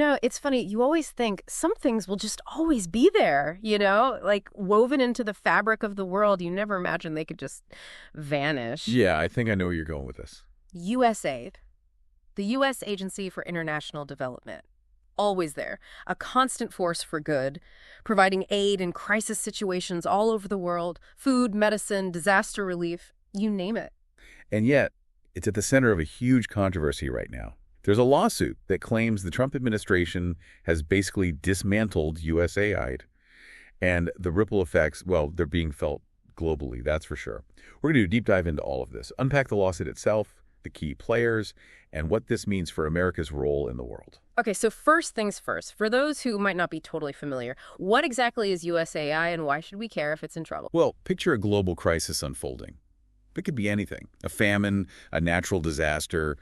It's funny. You always think some things will just always be there, like woven into the fabric of the world. You never imagine they could just vanish. Yeah, I think I know where you're going with this. USAID, the U.S. Agency for International Development. Always there, a constant force for good, providing aid in crisis situations all over the world, food, medicine, disaster relief, you name it. And yet, it's at the center of a huge controversy right now. There's a lawsuit that claims the Trump administration has basically dismantled USAID. And the ripple effects, well, they're being felt globally, that's for sure. We're going to do a deep dive into all of this, unpack the lawsuit itself, the key players, and what this means for America's role in the world. Okay, so first things first. For those who might not be totally familiar, what exactly is USAI and why should we care if it's in trouble? Well, picture a global crisis unfolding. It could be anything, a famine, a natural disaster,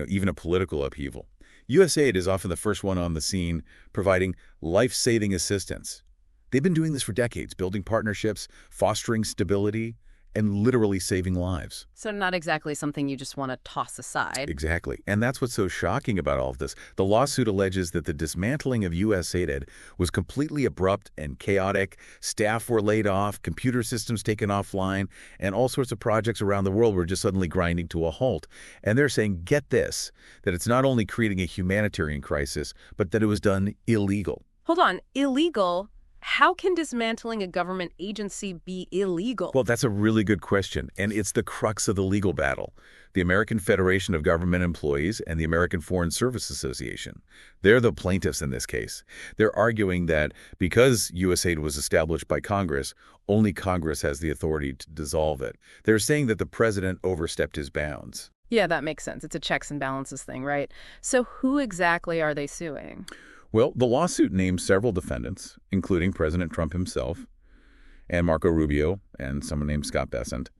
even a political upheaval. USAID is often the first one on the scene, providing life-saving assistance. They've been doing this for decades, building partnerships, fostering stability, and literally saving lives. So not exactly something you just want to toss aside. Exactly. And that's what's so shocking about all of this. The lawsuit alleges that the dismantling of USAID was completely abrupt and chaotic. Staff were laid off, computer systems taken offline, and all sorts of projects around the world were just suddenly grinding to a halt. And they're saying, get this, that it's not only creating a humanitarian crisis, but that it was done illegal. Hold on, illegal? How can dismantling a government agency be illegal? Well, that's a really good question, and it's the crux of the legal battle. The American Federation of Government Employees and the American Foreign Service Association. They're the plaintiffs in this case. They're arguing that because USAID was established by Congress, only Congress has the authority to dissolve it. They're saying that the president overstepped his bounds. Yeah, that makes sense. It's a checks and balances thing, right? So who exactly are they suing? Well, the lawsuit names several defendants, including President Trump himself, and Marco Rubio, and someone named Scott Bessent.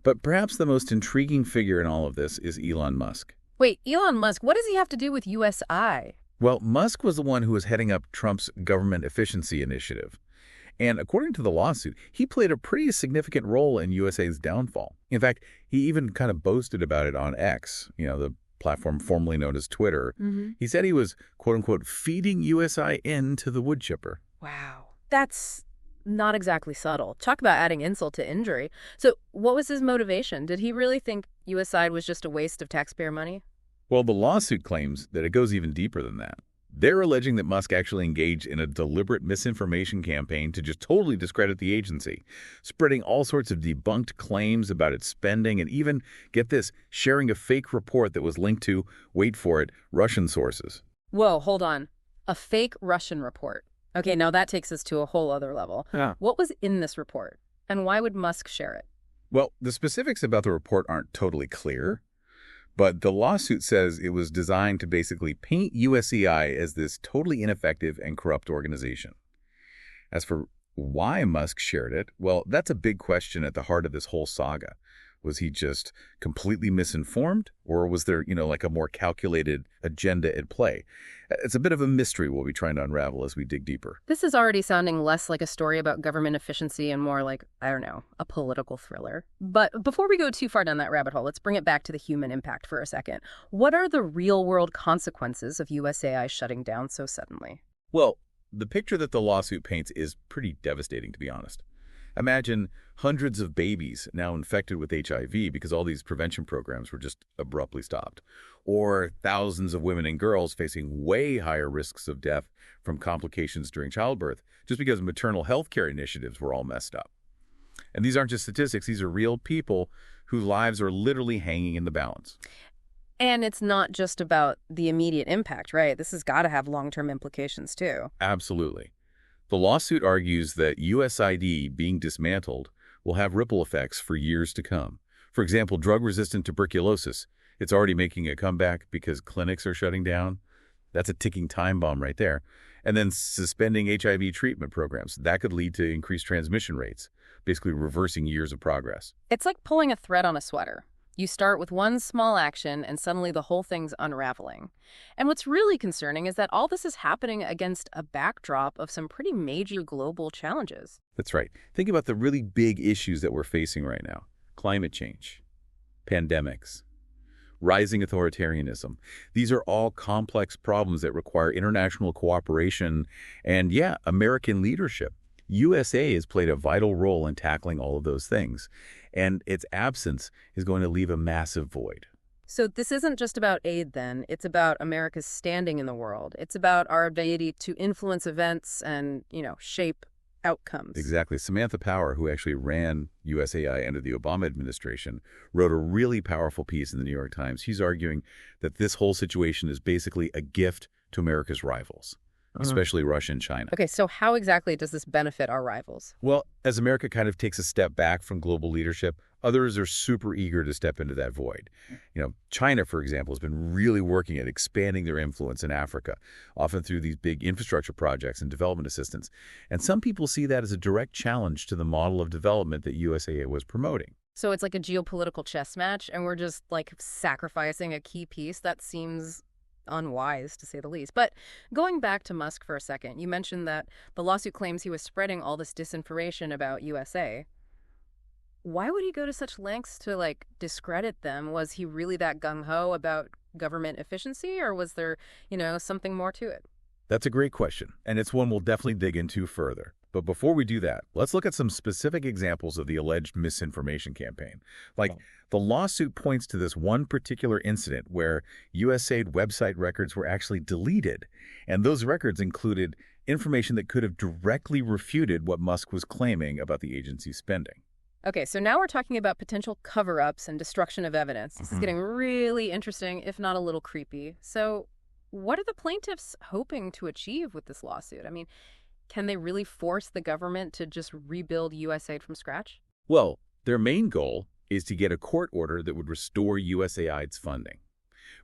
But perhaps the most intriguing figure in all of this is Elon Musk. Wait, Elon Musk, what does he have to do with USI? Well, Musk was the one who was heading up Trump's government efficiency initiative. And according to the lawsuit, he played a pretty significant role in USAID's downfall. In fact, he even kind of boasted about it on X, the platform formerly known as Twitter. He said he was, quote-unquote, feeding USI into the wood chipper. Wow. That's not exactly subtle. Talk about adding insult to injury. So what was his motivation? Did he really think USAID was just a waste of taxpayer money? Well, the lawsuit claims that it goes even deeper than that. They're alleging that Musk actually engaged in a deliberate misinformation campaign to just totally discredit the agency, spreading all sorts of debunked claims about its spending and even, get this, sharing a fake report that was linked to, wait for it, Russian sources. Whoa, hold on. A fake Russian report. Okay, now that takes us to a whole other level. Yeah. What was in this report? And why would Musk share it? Well, the specifics about the report aren't totally clear. But the lawsuit says it was designed to basically paint USAID as this totally ineffective and corrupt organization. As for why Musk shared it, well, that's a big question at the heart of this whole saga. Was he just completely misinformed, or was there, like a more calculated agenda at play? It's a bit of a mystery we'll be trying to unravel as we dig deeper. This is already sounding less like a story about government efficiency and more like, I don't know, a political thriller. But before we go too far down that rabbit hole, let's bring it back to the human impact for a second. What are the real-world consequences of USAI shutting down so suddenly? Well, the picture that the lawsuit paints is pretty devastating, to be honest. Imagine hundreds of babies now infected with HIV because all these prevention programs were just abruptly stopped. Or thousands of women and girls facing way higher risks of death from complications during childbirth just because maternal health care initiatives were all messed up. And these aren't just statistics. These are real people whose lives are literally hanging in the balance. And it's not just about the immediate impact, right? This has got to have long-term implications, too. Absolutely. The lawsuit argues that USAID being dismantled will have ripple effects for years to come. For example, drug-resistant tuberculosis. It's already making a comeback because clinics are shutting down. That's a ticking time bomb right there. And then suspending HIV treatment programs. That could lead to increased transmission rates, basically reversing years of progress. It's like pulling a thread on a sweater. You start with one small action and suddenly the whole thing's unraveling. And what's really concerning is that all this is happening against a backdrop of some pretty major global challenges. That's right. Think about the really big issues that we're facing right now. Climate change, pandemics, rising authoritarianism. These are all complex problems that require international cooperation and, yeah, American leadership. USA has played a vital role in tackling all of those things, and its absence is going to leave a massive void. So this isn't just about aid then. It's about America's standing in the world. It's about our ability to influence events and, shape outcomes. Exactly. Samantha Power, who actually ran USAI under the Obama administration, wrote a really powerful piece in the New York Times. She's arguing that this whole situation is basically a gift to America's rivals, especially Russia and China. Okay, so how exactly does this benefit our rivals? Well, as America kind of takes a step back from global leadership, others are super eager to step into that void. China, for example, has been really working at expanding their influence in Africa, often through these big infrastructure projects and development assistance. And some people see that as a direct challenge to the model of development that USAID was promoting. So it's like a geopolitical chess match, and we're just sacrificing a key piece. That seems unwise, to say the least. But going back to Musk for a second, you mentioned that the lawsuit claims he was spreading all this disinformation about USA. Why would he go to such lengths to discredit them? Was he really that gung-ho about government efficiency, or was there, something more to it? That's a great question, and it's one we'll definitely dig into further. But before we do that, let's look at some specific examples of the alleged misinformation campaign. The lawsuit points to this one particular incident where USAID website records were actually deleted, and those records included information that could have directly refuted what Musk was claiming about the agency's spending. Okay, so now we're talking about potential cover-ups and destruction of evidence. This is getting really interesting, if not a little creepy. So what are the plaintiffs hoping to achieve with this lawsuit? I mean, can they really force the government to just rebuild USAID from scratch? Well, their main goal is to get a court order that would restore USAID's funding,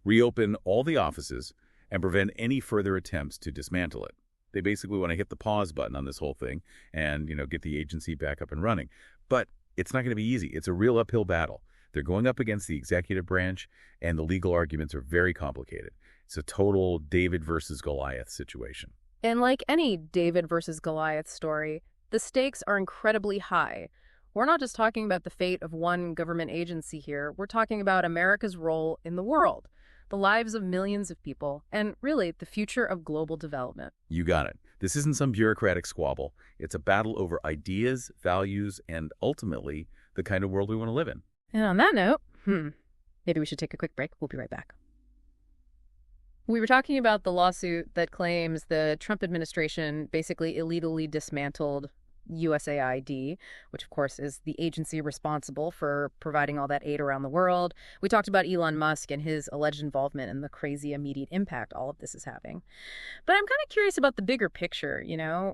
reopen all the offices, and prevent any further attempts to dismantle it. They basically want to hit the pause button on this whole thing and, get the agency back up and running. But it's not going to be easy. It's a real uphill battle. They're going up against the executive branch, and the legal arguments are very complicated. It's a total David versus Goliath situation. And like any David versus Goliath story, the stakes are incredibly high. We're not just talking about the fate of one government agency here. We're talking about America's role in the world, the lives of millions of people, and really the future of global development. You got it. This isn't some bureaucratic squabble. It's a battle over ideas, values, and ultimately the kind of world we want to live in. And on that note, maybe we should take a quick break. We'll be right back. We were talking about the lawsuit that claims the Trump administration basically illegally dismantled USAID, which of course is the agency responsible for providing all that aid around the world. We talked about Elon Musk and his alleged involvement and the crazy immediate impact all of this is having. But I'm kind of curious about the bigger picture,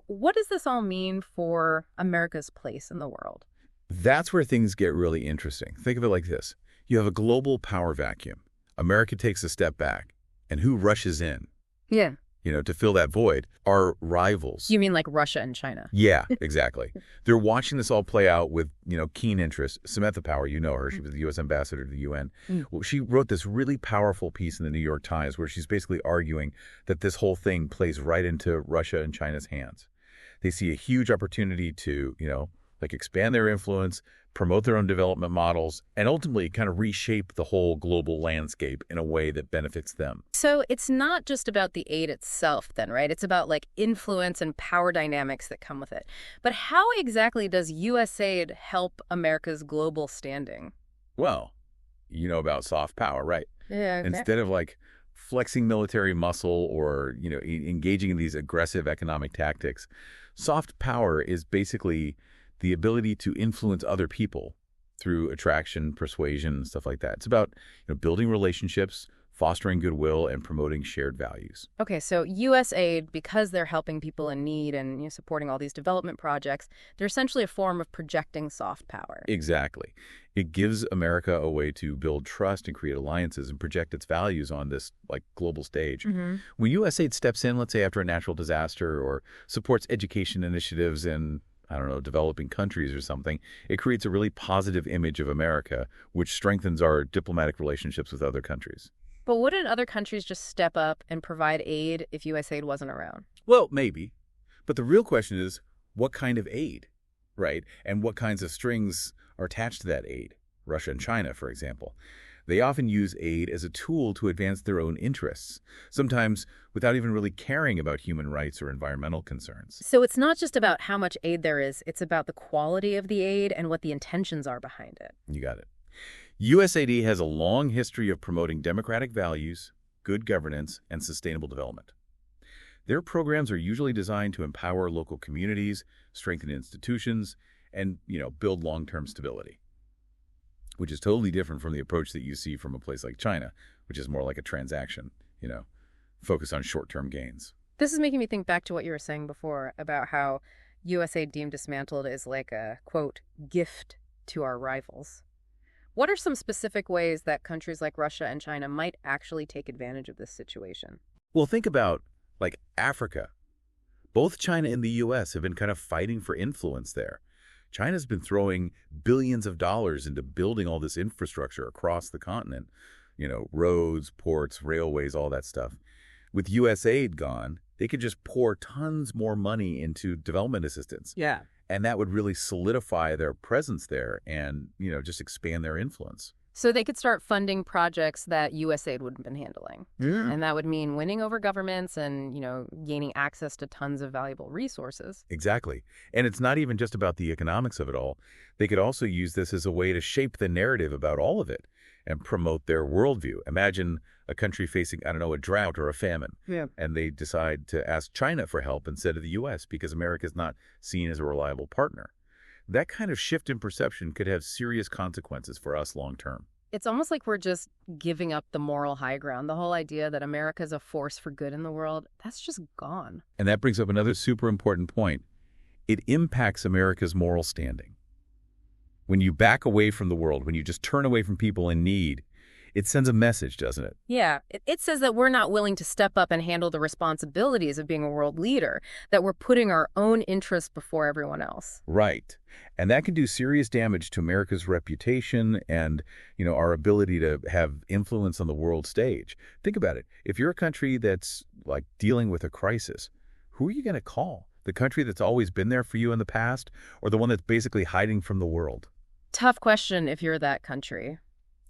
What does this all mean for America's place in the world? That's where things get really interesting. Think of it like this. You have a global power vacuum. America takes a step back. And who rushes in? Yeah. To fill that void are rivals. You mean like Russia and China? Yeah, exactly. They're watching this all play out with, keen interest. Samantha Power, you know her. She was the U.S. ambassador to the UN. Well, she wrote this really powerful piece in the New York Times where she's basically arguing that this whole thing plays right into Russia and China's hands. They see a huge opportunity to, expand their influence, promote their own development models, and ultimately kind of reshape the whole global landscape in a way that benefits them. So it's not just about the aid itself then, right? It's about influence and power dynamics that come with it. But how exactly does USAID help America's global standing? Well, you know about soft power, right? Yeah. Okay. Instead of flexing military muscle or, engaging in these aggressive economic tactics, soft power is basically the ability to influence other people through attraction, persuasion, and stuff like that. It's about building relationships, fostering goodwill, and promoting shared values. Okay, so USAID, because they're helping people in need and supporting all these development projects, they're essentially a form of projecting soft power. Exactly. It gives America a way to build trust and create alliances and project its values on this global stage. When USAID steps in, let's say after a natural disaster or supports education initiatives in developing countries or something, it creates a really positive image of America, which strengthens our diplomatic relationships with other countries. But wouldn't other countries just step up and provide aid if USAID wasn't around? Well, maybe. But the real question is, what kind of aid, right? And what kinds of strings are attached to that aid? Russia and China, for example. They often use aid as a tool to advance their own interests, sometimes without even really caring about human rights or environmental concerns. So it's not just about how much aid there is, it's about the quality of the aid and what the intentions are behind it. You got it. USAID has a long history of promoting democratic values, good governance, and sustainable development. Their programs are usually designed to empower local communities, strengthen institutions, and, build long-term stability, which is totally different from the approach that you see from a place like China, which is more like a transaction, focused on short-term gains. This is making me think back to what you were saying before about how USAID deemed dismantled is like a, quote, gift to our rivals. What are some specific ways that countries like Russia and China might actually take advantage of this situation? Well, think about, like, Africa. Both China and the U.S. have been kind of fighting for influence there. China's been throwing billions of dollars into building all this infrastructure across the continent, roads, ports, railways, all that stuff. With USAID gone, they could just pour tons more money into development assistance. Yeah. And that would really solidify their presence there and, just expand their influence. So they could start funding projects that USAID would have been handling. Yeah. And that would mean winning over governments and, gaining access to tons of valuable resources. Exactly. And it's not even just about the economics of it all. They could also use this as a way to shape the narrative about all of it and promote their worldview. Imagine a country facing, a drought or a famine. Yeah. And they decide to ask China for help instead of the U.S. because America is not seen as a reliable partner. That kind of shift in perception could have serious consequences for us long term. It's almost like we're just giving up the moral high ground. The whole idea that America is a force for good in the world, that's just gone. And that brings up another super important point. It impacts America's moral standing. When you back away from the world, when you just turn away from people in need, it sends a message, doesn't it? Yeah, it says that we're not willing to step up and handle the responsibilities of being a world leader, that we're putting our own interests before everyone else. Right. And that can do serious damage to America's reputation and, our ability to have influence on the world stage. Think about it. If you're a country that's, like, dealing with a crisis, who are you going to call? The country that's always been there for you in the past, or the one that's basically hiding from the world? Tough question if you're that country.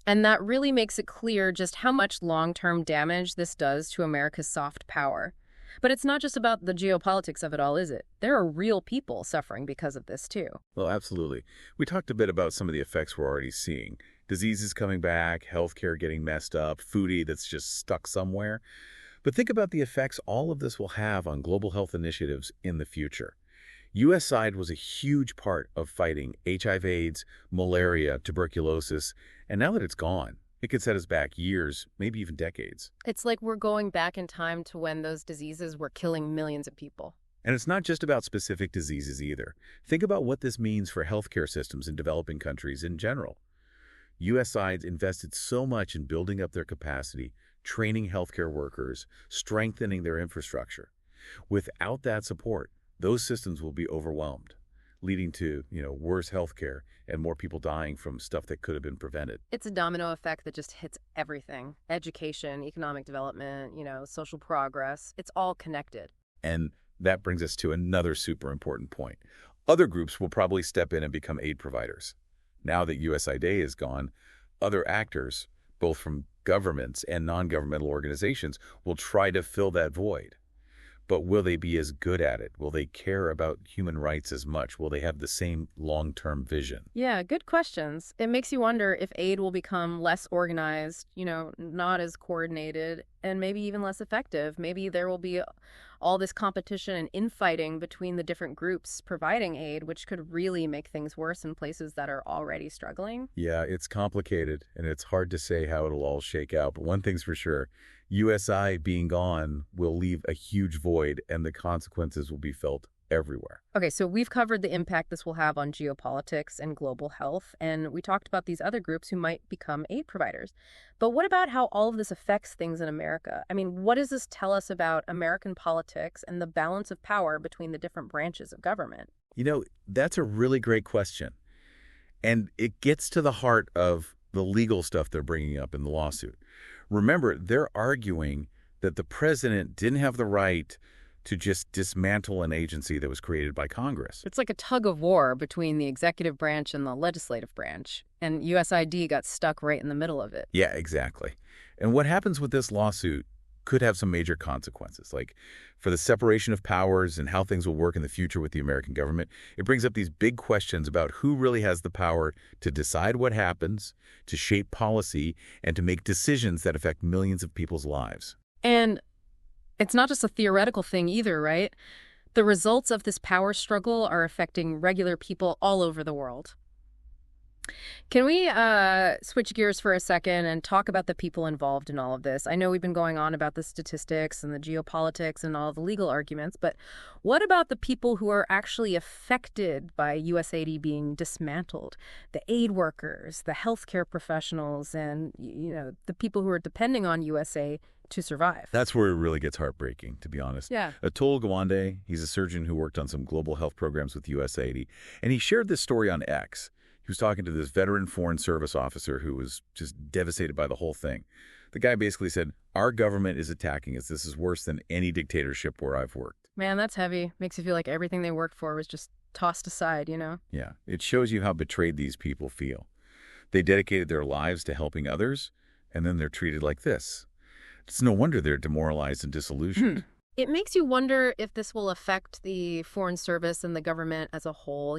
And that really makes it clear just how much long-term damage this does to America's soft power. But it's not just about the geopolitics of it all, is it? There are real people suffering because of this, too. Well, absolutely. We talked a bit about some of the effects we're already seeing. Diseases coming back, healthcare getting messed up, food aid that's just stuck somewhere. But think about the effects all of this will have on global health initiatives in the future. USAID was a huge part of fighting HIV/AIDS, malaria, tuberculosis, and now that it's gone, it could set us back years, maybe even decades. It's like we're going back in time to when those diseases were killing millions of people. And it's not just about specific diseases either. Think about what this means for healthcare systems in developing countries in general. USAID invested so much in building up their capacity, training healthcare workers, strengthening their infrastructure. Without that support, those systems will be overwhelmed, leading to, worse healthcare and more people dying from stuff that could have been prevented. It's a domino effect that just hits everything. Education, economic development, social progress. It's all connected. And that brings us to another super important point. Other groups will probably step in and become aid providers. Now that USAID is gone, other actors, both from governments and non-governmental organizations, will try to fill that void. But will they be as good at it? Will they care about human rights as much? Will they have the same long-term vision? Yeah, good questions. It makes you wonder if aid will become less organized, not as coordinated, and maybe even less effective. Maybe there will be all this competition and infighting between the different groups providing aid, which could really make things worse in places that are already struggling. Yeah, it's complicated, and it's hard to say how it'll all shake out. But one thing's for sure, USAID being gone will leave a huge void, and the consequences will be felt everywhere. Okay, so we've covered the impact this will have on geopolitics and global health, and we talked about these other groups who might become aid providers. But what about how all of this affects things in America? I mean, what does this tell us about American politics and the balance of power between the different branches of government? That's a really great question. And it gets to the heart of the legal stuff they're bringing up in the lawsuit. Remember, they're arguing that the president didn't have the right to just dismantle an agency that was created by Congress. It's like a tug of war between the executive branch and the legislative branch, and USAID got stuck right in the middle of it. Yeah, exactly. And what happens with this lawsuit could have some major consequences, like for the separation of powers and how things will work in the future with the American government. It brings up these big questions about who really has the power to decide what happens, to shape policy, and to make decisions that affect millions of people's lives. And it's not just a theoretical thing either, right? The results of this power struggle are affecting regular people all over the world. Can we switch gears for a second and talk about the people involved in all of this? I know we've been going on about the statistics and the geopolitics and all the legal arguments, but what about the people who are actually affected by USAID being dismantled? The aid workers, the healthcare professionals, and the people who are depending on USA to survive. That's where it really gets heartbreaking, to be honest. Yeah. Atul Gawande, he's a surgeon who worked on some global health programs with USAID, and he shared this story on X. He was talking to this veteran Foreign Service officer who was just devastated by the whole thing. The guy basically said, "Our government is attacking us. This is worse than any dictatorship where I've worked." Man, that's heavy. Makes you feel like everything they worked for was just tossed aside, Yeah, it shows you how betrayed these people feel. They dedicated their lives to helping others, and then they're treated like this. It's no wonder they're demoralized and disillusioned. It makes you wonder if this will affect the Foreign Service and the government as a whole,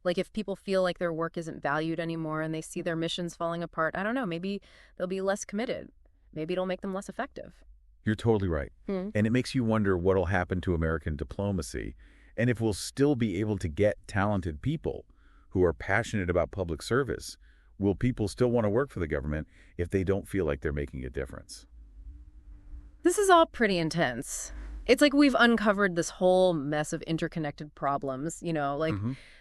Like if people feel like their work isn't valued anymore and they see their missions falling apart, I don't know, maybe they'll be less committed. Maybe it'll make them less effective. You're totally right. And it makes you wonder what'll happen to American diplomacy and if we'll still be able to get talented people who are passionate about public service. Will people still want to work for the government if they don't feel like they're making a difference? This is all pretty intense. It's like we've uncovered this whole mess of interconnected problems, like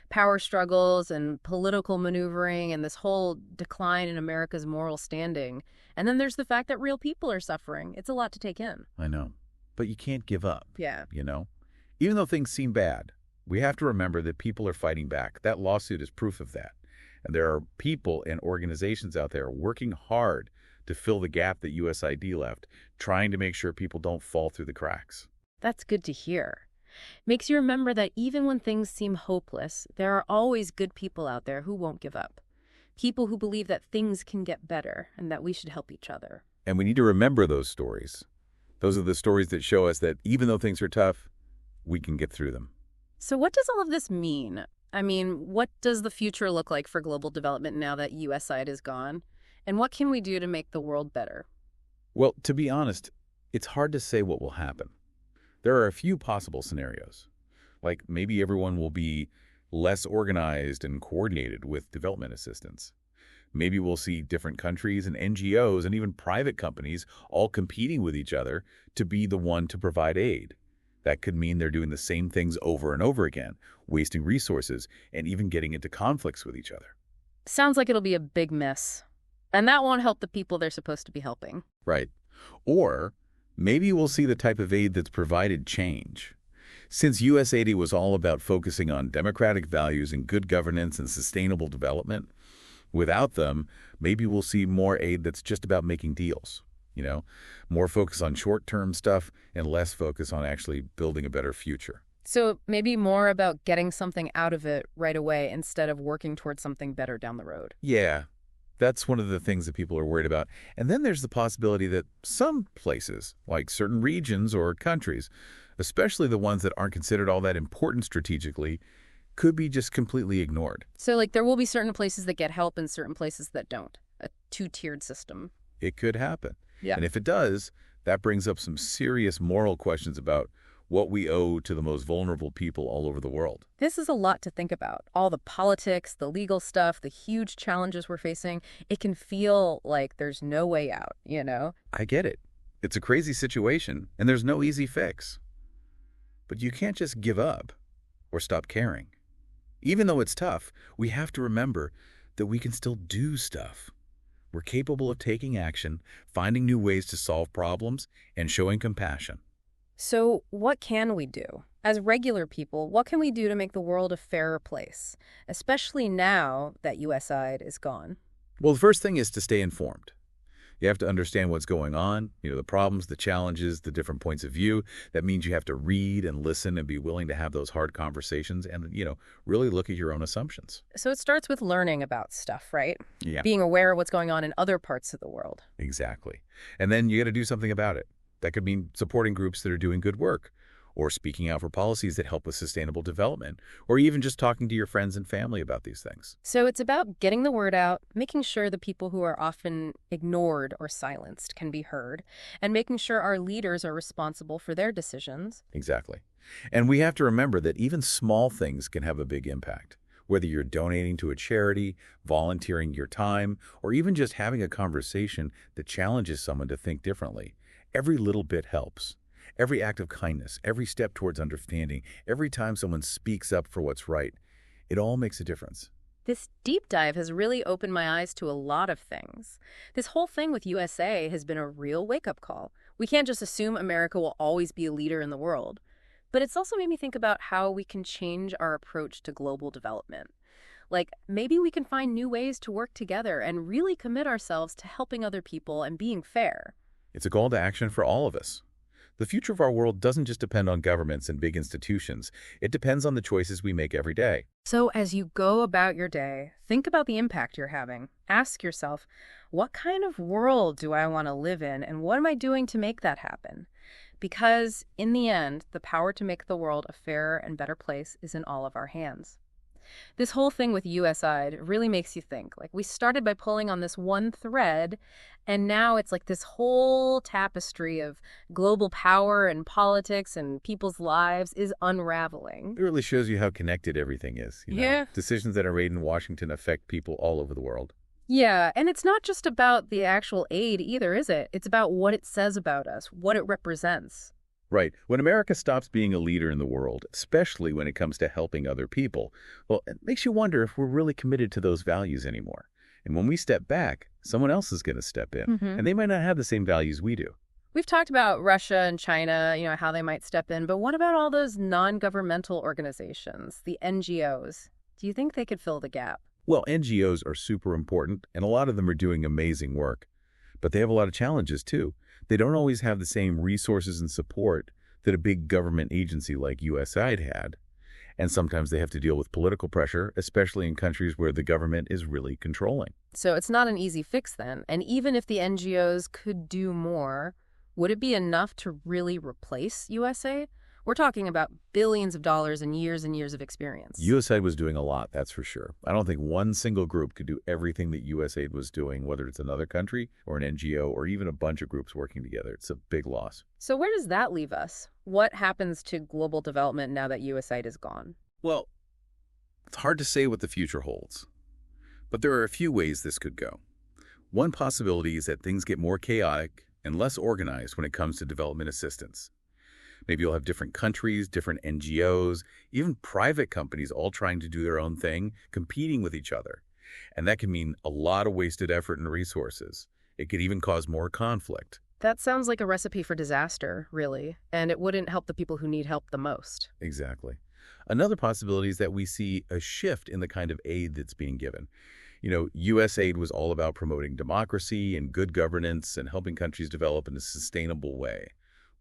power struggles and political maneuvering and this whole decline in America's moral standing. And then there's the fact that real people are suffering. It's a lot to take in. I know. But you can't give up. Yeah. Even though things seem bad, we have to remember that people are fighting back. That lawsuit is proof of that. And there are people and organizations out there working hard to fill the gap that USAID left, trying to make sure people don't fall through the cracks. That's good to hear. Makes you remember that even when things seem hopeless, there are always good people out there who won't give up. People who believe that things can get better and that we should help each other. And we need to remember those stories. Those are the stories that show us that even though things are tough, we can get through them. So what does all of this mean? I mean, what does the future look like for global development now that USAID is gone? And what can we do to make the world better? Well, to be honest, it's hard to say what will happen. There are a few possible scenarios. Like maybe everyone will be less organized and coordinated with development assistance. Maybe we'll see different countries and NGOs and even private companies all competing with each other to be the one to provide aid. That could mean they're doing the same things over and over again, wasting resources and even getting into conflicts with each other. Sounds like it'll be a big mess. And that won't help the people they're supposed to be helping. Right. Or maybe we'll see the type of aid that's provided change. Since USAID was all about focusing on democratic values and good governance and sustainable development, without them, maybe we'll see more aid that's just about making deals. More focus on short-term stuff and less focus on actually building a better future. So maybe more about getting something out of it right away instead of working towards something better down the road. Yeah, that's one of the things that people are worried about. And then there's the possibility that some places, like certain regions or countries, especially the ones that aren't considered all that important strategically, could be just completely ignored. So there will be certain places that get help and certain places that don't. A two-tiered system. It could happen. Yeah. And if it does, that brings up some serious moral questions about what we owe to the most vulnerable people all over the world. This is a lot to think about. All the politics, the legal stuff, the huge challenges we're facing. It can feel like there's no way out, I get it. It's a crazy situation, and there's no easy fix. But you can't just give up or stop caring. Even though it's tough, we have to remember that we can still do stuff. We're capable of taking action, finding new ways to solve problems, and showing compassion. So what can we do? As regular people, what can we do to make the world a fairer place, especially now that USAID is gone? Well, the first thing is to stay informed. You have to understand what's going on, the problems, the challenges, the different points of view. That means you have to read and listen and be willing to have those hard conversations and, really look at your own assumptions. So it starts with learning about stuff, right? Yeah, Being aware of what's going on in other parts of the world. exactly. And then you got to do something about it. That could mean supporting groups that are doing good work, or speaking out for policies that help with sustainable development, or even just talking to your friends and family about these things. So it's about getting the word out, making sure the people who are often ignored or silenced can be heard, and making sure our leaders are responsible for their decisions. Exactly. And we have to remember that even small things can have a big impact. Whether you're donating to a charity, volunteering your time, or even just having a conversation that challenges someone to think differently, every little bit helps. Every act of kindness, every step towards understanding, every time someone speaks up for what's right, it all makes a difference. This deep dive has really opened my eyes to a lot of things. This whole thing with USA has been a real wake-up call. We can't just assume America will always be a leader in the world. But it's also made me think about how we can change our approach to global development. Like, maybe we can find new ways to work together and really commit ourselves to helping other people and being fair. It's a call to action for all of us. The future of our world doesn't just depend on governments and big institutions. It depends on the choices we make every day. So as you go about your day, think about the impact you're having. Ask yourself, what kind of world do I want to live in, and what am I doing to make that happen? Because in the end, the power to make the world a fairer and better place is in all of our hands. This whole thing with USAID really makes you think. Like, we started by pulling on this one thread, and now it's like this whole tapestry of global power and politics and people's lives is unraveling. It really shows you how connected everything is. Yeah. Decisions that are made in Washington affect people all over the world. Yeah, and it's not just about the actual aid either, is it? It's about what it says about us, what it represents. Right. When America stops being a leader in the world, especially when it comes to helping other people, well, it makes you wonder if we're really committed to those values anymore. And when we step back, someone else is going to step in, and they might not have the same values we do. We've talked about Russia and China, how they might step in, but what about all those non-governmental organizations, the NGOs? Do you think they could fill the gap? Well, NGOs are super important, and a lot of them are doing amazing work. But they have a lot of challenges, too. They don't always have the same resources and support that a big government agency like USAID had. And sometimes they have to deal with political pressure, especially in countries where the government is really controlling. So it's not an easy fix then. And even if the NGOs could do more, would it be enough to really replace USAID? We're talking about billions of dollars and years of experience. USAID was doing a lot, that's for sure. I don't think one single group could do everything that USAID was doing, whether it's another country or an NGO or even a bunch of groups working together. It's a big loss. So where does that leave us? What happens to global development now that USAID is gone? Well, it's hard to say what the future holds. But there are a few ways this could go. One possibility is that things get more chaotic and less organized when it comes to development assistance. Maybe you'll have different countries, different NGOs, even private companies all trying to do their own thing, competing with each other. And that can mean a lot of wasted effort and resources. It could even cause more conflict. That sounds like a recipe for disaster, really, and it wouldn't help the people who need help the most. Exactly. Another possibility is that we see a shift in the kind of aid that's being given. USAID was all about promoting democracy and good governance and helping countries develop in a sustainable way.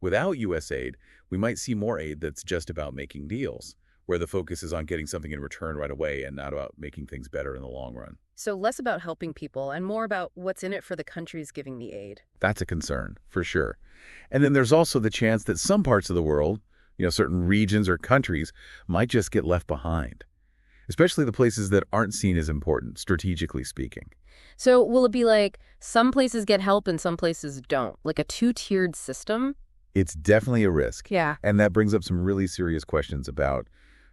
Without USAID, we might see more aid that's just about making deals, where the focus is on getting something in return right away and not about making things better in the long run. So less about helping people and more about what's in it for the countries giving the aid. That's a concern, for sure. And then there's also the chance that some parts of the world, certain regions or countries, might just get left behind, especially the places that aren't seen as important, strategically speaking. So will it be like some places get help and some places don't, like a two-tiered system? It's definitely a risk. Yeah. And that brings up some really serious questions about,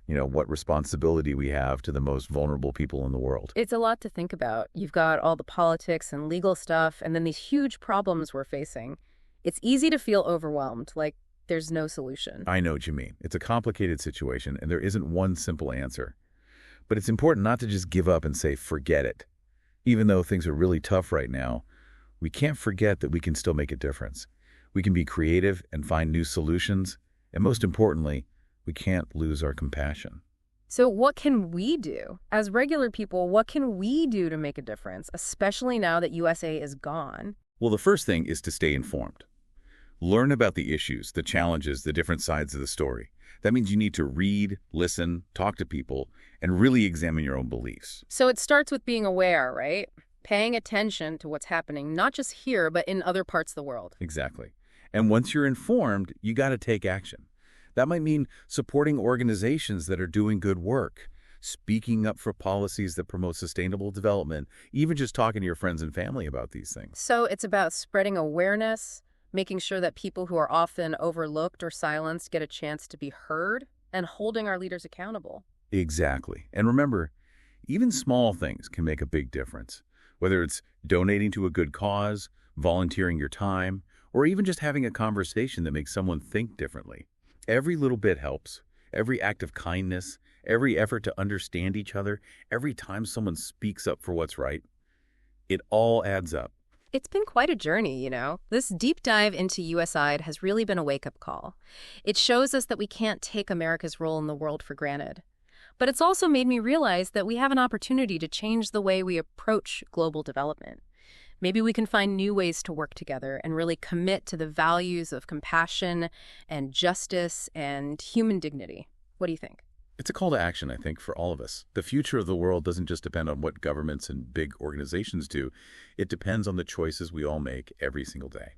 what responsibility we have to the most vulnerable people in the world. It's a lot to think about. You've got all the politics and legal stuff, and then these huge problems we're facing. It's easy to feel overwhelmed, like there's no solution. I know what you mean. It's a complicated situation, and there isn't one simple answer. But it's important not to just give up and say, forget it. Even though things are really tough right now, we can't forget that we can still make a difference. We can be creative and find new solutions. And most importantly, we can't lose our compassion. So what can we do? As regular people, what can we do to make a difference, especially now that USA is gone? Well, the first thing is to stay informed. Learn about the issues, the challenges, the different sides of the story. That means you need to read, listen, talk to people, and really examine your own beliefs. So it starts with being aware, right? Paying attention to what's happening, not just here, but in other parts of the world. Exactly. And once you're informed, you got to take action. That might mean supporting organizations that are doing good work, speaking up for policies that promote sustainable development, even just talking to your friends and family about these things. So it's about spreading awareness, making sure that people who are often overlooked or silenced get a chance to be heard, and holding our leaders accountable. Exactly. And remember, even small things can make a big difference, whether it's donating to a good cause, volunteering your time, or even just having a conversation that makes someone think differently. Every little bit helps. Every act of kindness, every effort to understand each other, every time someone speaks up for what's right, it all adds up. It's been quite a journey, you know. This deep dive into USAID has really been a wake-up call. It shows us that we can't take America's role in the world for granted. But it's also made me realize that we have an opportunity to change the way we approach global development. Maybe we can find new ways to work together and really commit to the values of compassion and justice and human dignity. What do you think? It's a call to action, I think, for all of us. The future of the world doesn't just depend on what governments and big organizations do. It depends on the choices we all make every single day.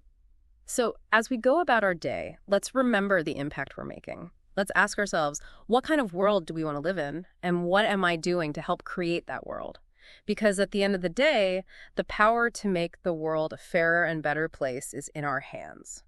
So as we go about our day, let's remember the impact we're making. Let's ask ourselves, what kind of world do we want to live in? And what am I doing to help create that world? Because at the end of the day, the power to make the world a fairer and better place is in our hands.